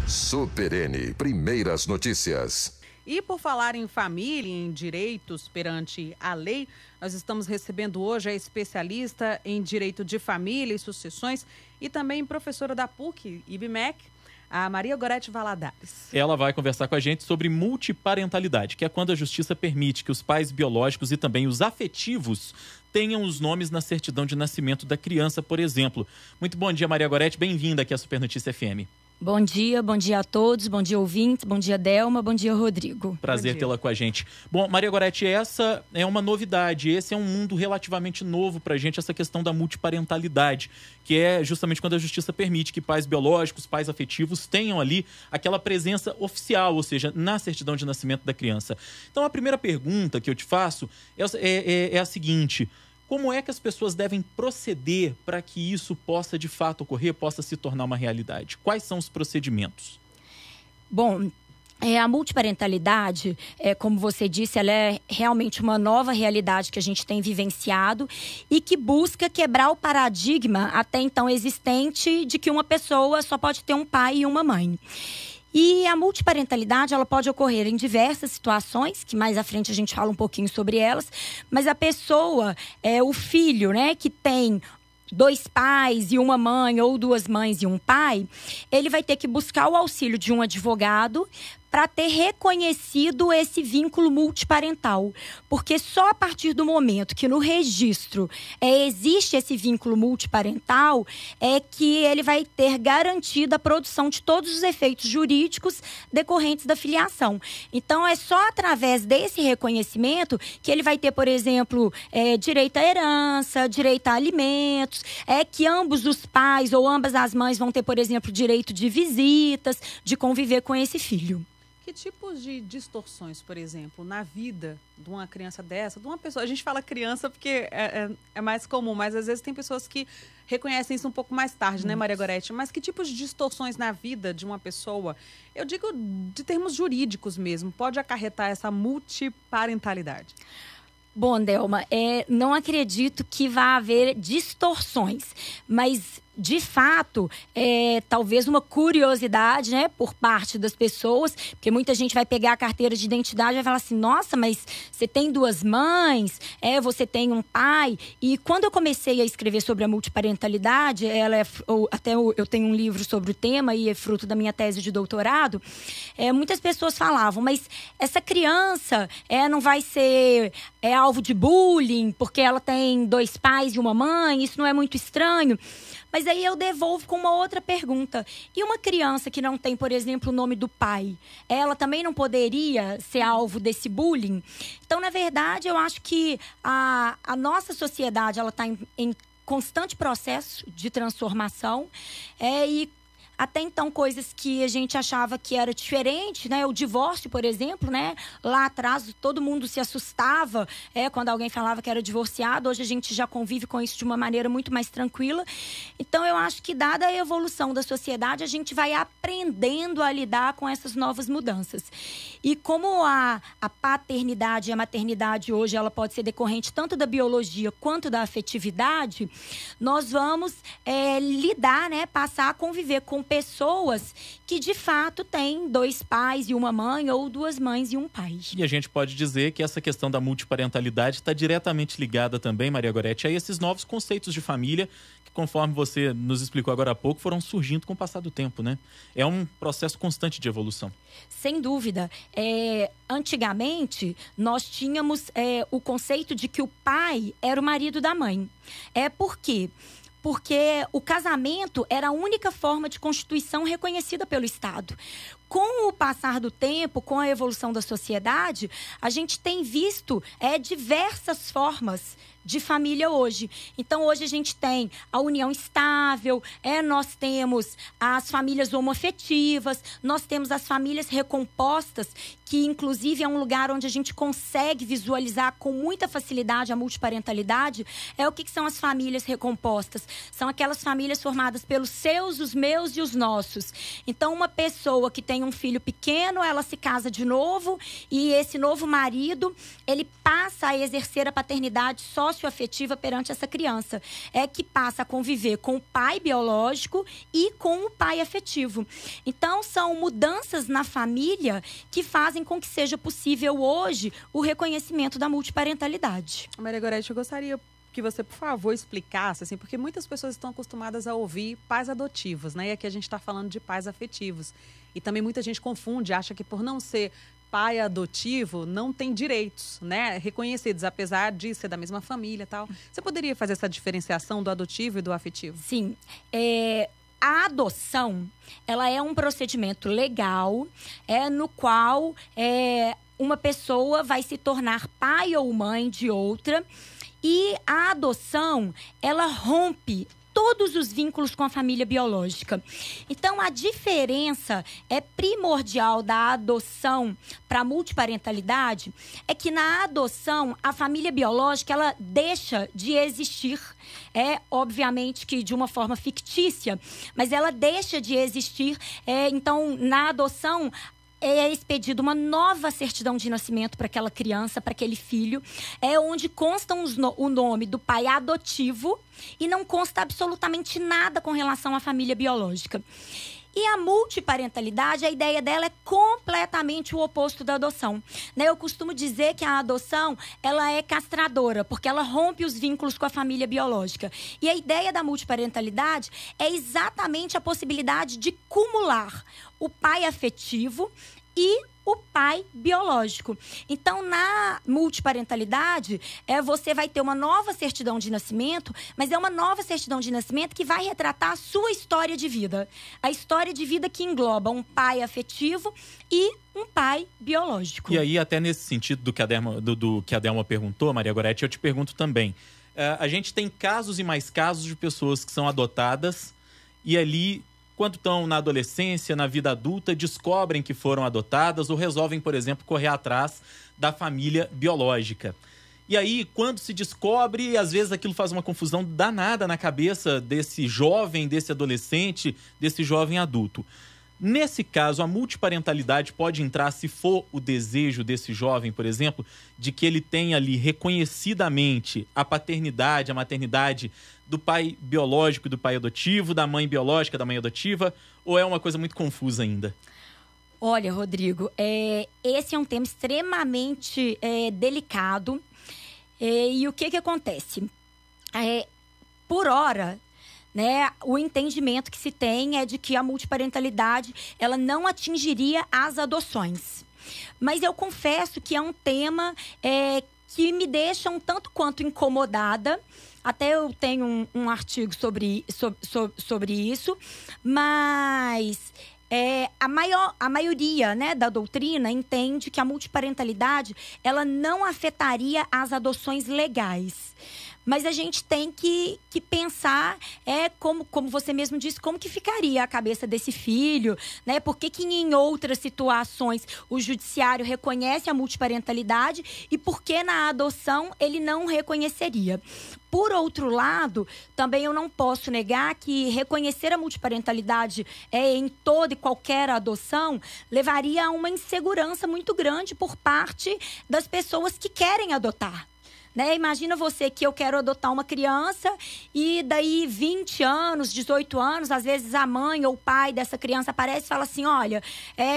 Super N, primeiras notícias. E por falar em família e em direitos perante a lei, nós estamos recebendo hoje a especialista em direito de família e sucessões e também professora da PUC, IBMEC, a Maria Gorete Valadares. Ela vai conversar com a gente sobre multiparentalidade, que é quando a justiça permite que os pais biológicos e também os afetivos tenham os nomes na certidão de nascimento da criança, por exemplo. Muito bom dia, Maria Gorete. Bem-vinda aqui à Super Notícia FM. Bom dia a todos, bom dia ouvintes, bom dia Delma, bom dia Rodrigo. Prazer tê-la com a gente. Bom, Maria Gorete, essa é uma novidade, esse é um mundo relativamente novo pra gente, essa questão da multiparentalidade, que é justamente quando a justiça permite que pais biológicos, pais afetivos tenham ali aquela presença oficial, ou seja, na certidão de nascimento da criança. Então a primeira pergunta que eu te faço é a seguinte: como é que as pessoas devem proceder para que isso possa de fato ocorrer, possa se tornar uma realidade? Quais são os procedimentos? Bom, a multiparentalidade, como você disse, ela é realmente uma nova realidade que a gente tem vivenciado e que busca quebrar o paradigma até então existente de que uma pessoa só pode ter um pai e uma mãe. E a multiparentalidade, ela pode ocorrer em diversas situações, que mais à frente a gente fala um pouquinho sobre elas, mas a pessoa, o filho, né, que tem dois pais e uma mãe, ou duas mães e um pai, ele vai ter que buscar o auxílio de um advogado para ter reconhecido esse vínculo multiparental. Porque só a partir do momento que no registro existe esse vínculo multiparental é que ele vai ter garantida a produção de todos os efeitos jurídicos decorrentes da filiação. Então, é só através desse reconhecimento que ele vai ter, por exemplo, direito à herança, direito a alimentos, que ambos os pais ou ambas as mães vão ter, por exemplo, direito de visitas, de conviver com esse filho. Que tipos de distorções, por exemplo, na vida de uma criança dessa, de uma pessoa... A gente fala criança porque é mais comum, mas às vezes tem pessoas que reconhecem isso um pouco mais tarde, né, Maria Gorete? Mas que tipos de distorções na vida de uma pessoa, eu digo de termos jurídicos mesmo, pode acarretar essa multiparentalidade? Bom, Delma, não acredito que vá haver distorções, mas de fato, talvez uma curiosidade, né, por parte das pessoas, porque muita gente vai pegar a carteira de identidade e vai falar assim: nossa, mas você tem duas mães, você tem um pai. E quando eu comecei a escrever sobre a multiparentalidade, eu tenho um livro sobre o tema e é fruto da minha tese de doutorado, muitas pessoas falavam: mas essa criança não vai ser alvo de bullying porque ela tem dois pais e uma mãe, isso não é muito estranho? Mas aí eu devolvo com uma outra pergunta. E uma criança que não tem, por exemplo, o nome do pai, ela também não poderia ser alvo desse bullying? Então, na verdade, eu acho que a nossa sociedade ela está em constante processo de transformação. E até então, coisas que a gente achava que era diferente, né? O divórcio, por exemplo, né? Lá atrás, todo mundo se assustava quando alguém falava que era divorciado. Hoje a gente já convive com isso de uma maneira muito mais tranquila. Então, eu acho que, dada a evolução da sociedade, a gente vai aprendendo a lidar com essas novas mudanças. E como a paternidade e a maternidade hoje, ela pode ser decorrente tanto da biologia quanto da afetividade, nós vamos lidar, né? Passar a conviver com pessoas que de fato têm dois pais e uma mãe, ou duas mães e um pai. E a gente pode dizer que essa questão da multiparentalidade está diretamente ligada também, Maria Gorete, a esses novos conceitos de família que, conforme você nos explicou agora há pouco, foram surgindo com o passar do tempo, né? É um processo constante de evolução. Sem dúvida. Antigamente, nós tínhamos o conceito de que o pai era o marido da mãe. Por quê? Porque o casamento era a única forma de constituição reconhecida pelo Estado. Com o passar do tempo, com a evolução da sociedade, a gente tem visto diversas formas de família hoje. Então, hoje a gente tem a união estável, nós temos as famílias homoafetivas, nós temos as famílias recompostas, que inclusive é um lugar onde a gente consegue visualizar com muita facilidade a multiparentalidade. O que são as famílias recompostas? São aquelas famílias formadas pelos seus, os meus e os nossos. Então, uma pessoa que tem um filho pequeno, ela se casa de novo e esse novo marido, ele passa a exercer a paternidade só socioafetiva perante essa criança. É que passa a conviver com o pai biológico e com o pai afetivo. Então, são mudanças na família que fazem com que seja possível hoje o reconhecimento da multiparentalidade. Maria Gorete, eu gostaria que você, por favor, explicasse, assim, porque muitas pessoas estão acostumadas a ouvir pais adotivos, né? E aqui a gente está falando de pais afetivos. E também muita gente confunde, acha que por não ser pai adotivo, não tem direitos, né? Reconhecidos, apesar de ser da mesma família e tal. Você poderia fazer essa diferenciação do adotivo e do afetivo? Sim. A adoção, ela é um procedimento legal, no qual uma pessoa vai se tornar pai ou mãe de outra. E a adoção, ela rompe todos os vínculos com a família biológica. Então, a diferença primordial da adoção para a multiparentalidade é que na adoção, a família biológica, ela deixa de existir. Obviamente que de uma forma fictícia, mas ela deixa de existir. Então, na adoção, é expedida uma nova certidão de nascimento para aquela criança, para aquele filho, onde consta o nome do pai adotivo e não consta absolutamente nada com relação à família biológica. E a multiparentalidade, a ideia dela é completamente o oposto da adoção. Eu costumo dizer que a adoção, ela é castradora, porque ela rompe os vínculos com a família biológica. E a ideia da multiparentalidade é exatamente a possibilidade de cumular o pai afetivo e o pai biológico. Então, na multiparentalidade, você vai ter uma nova certidão de nascimento, mas é uma nova certidão de nascimento que vai retratar a sua história de vida. A história de vida que engloba um pai afetivo e um pai biológico. E aí, até nesse sentido do que a Delma perguntou, Maria Gorete, eu te pergunto também. A gente tem casos e mais casos de pessoas que são adotadas e ali, quando estão na adolescência, na vida adulta, descobrem que foram adotadas ou resolvem, por exemplo, correr atrás da família biológica. E aí, quando se descobre, às vezes aquilo faz uma confusão danada na cabeça desse jovem, desse adolescente, desse jovem adulto. Nesse caso, a multiparentalidade pode entrar se for o desejo desse jovem, por exemplo, de que ele tenha ali reconhecidamente a paternidade, a maternidade do pai biológico e do pai adotivo, da mãe biológica, da mãe adotiva, ou é uma coisa muito confusa ainda? Olha, Rodrigo, esse é um tema extremamente delicado. E o que acontece? Por hora, o entendimento que se tem é de que a multiparentalidade ela não atingiria as adoções. Mas eu confesso que é um tema que me deixa um tanto quanto incomodada. Até eu tenho um artigo sobre isso, mas a maioria da doutrina entende que a multiparentalidade ela não afetaria as adoções legais. Mas a gente tem que pensar, como você mesmo disse, como que ficaria a cabeça desse filho, né? Por que em outras situações o judiciário reconhece a multiparentalidade e por que na adoção ele não reconheceria? Por outro lado, também eu não posso negar que reconhecer a multiparentalidade em toda e qualquer adoção levaria a uma insegurança muito grande por parte das pessoas que querem adotar. Imagina você que eu quero adotar uma criança e daí 20 anos, 18 anos, às vezes a mãe ou o pai dessa criança aparece e fala assim, olha,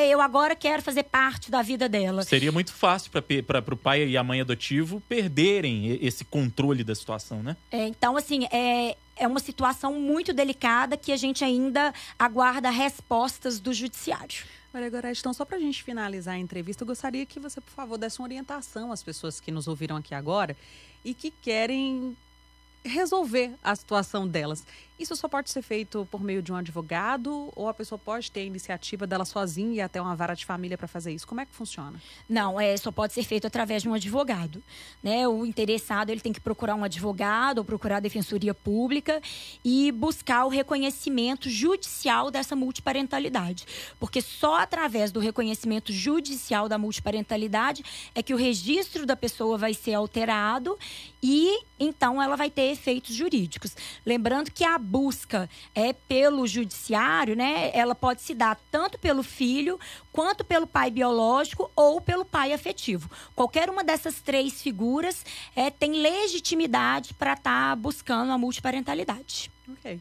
eu agora quero fazer parte da vida dela. Seria muito fácil para o pai e a mãe adotivo perderem esse controle da situação, né? Então, assim, é uma situação muito delicada que a gente ainda aguarda respostas do judiciário. Maria Gorete, então, só para a gente finalizar a entrevista, eu gostaria que você, por favor, desse uma orientação às pessoas que nos ouviram aqui agora e que querem resolver a situação delas. Isso só pode ser feito por meio de um advogado ou a pessoa pode ter a iniciativa dela sozinha e ir até uma vara de família para fazer isso? Como é que funciona? Não, só pode ser feito através de um advogado, O interessado ele tem que procurar um advogado ou procurar a defensoria pública e buscar o reconhecimento judicial dessa multiparentalidade. Porque só através do reconhecimento judicial da multiparentalidade é que o registro da pessoa vai ser alterado e então ela vai ter efeitos jurídicos. Lembrando que a busca pelo judiciário, né, ela pode se dar tanto pelo filho, quanto pelo pai biológico ou pelo pai afetivo. Qualquer uma dessas três figuras tem legitimidade para estar buscando a multiparentalidade. Ok.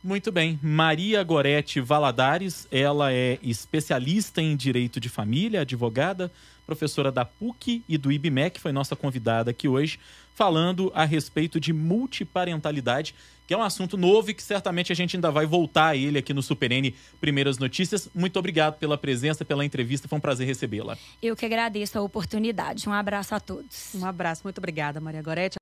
Muito bem. Maria Gorete Valadares, ela é especialista em direito de família, advogada, professora da PUC e do IBMEC, foi nossa convidada aqui hoje, falando a respeito de multiparentalidade, que é um assunto novo e que certamente a gente ainda vai voltar a ele aqui no Super N Primeiras Notícias. Muito obrigado pela presença, pela entrevista, foi um prazer recebê-la. Eu que agradeço a oportunidade. Um abraço a todos. Um abraço, muito obrigada, Maria Gorete.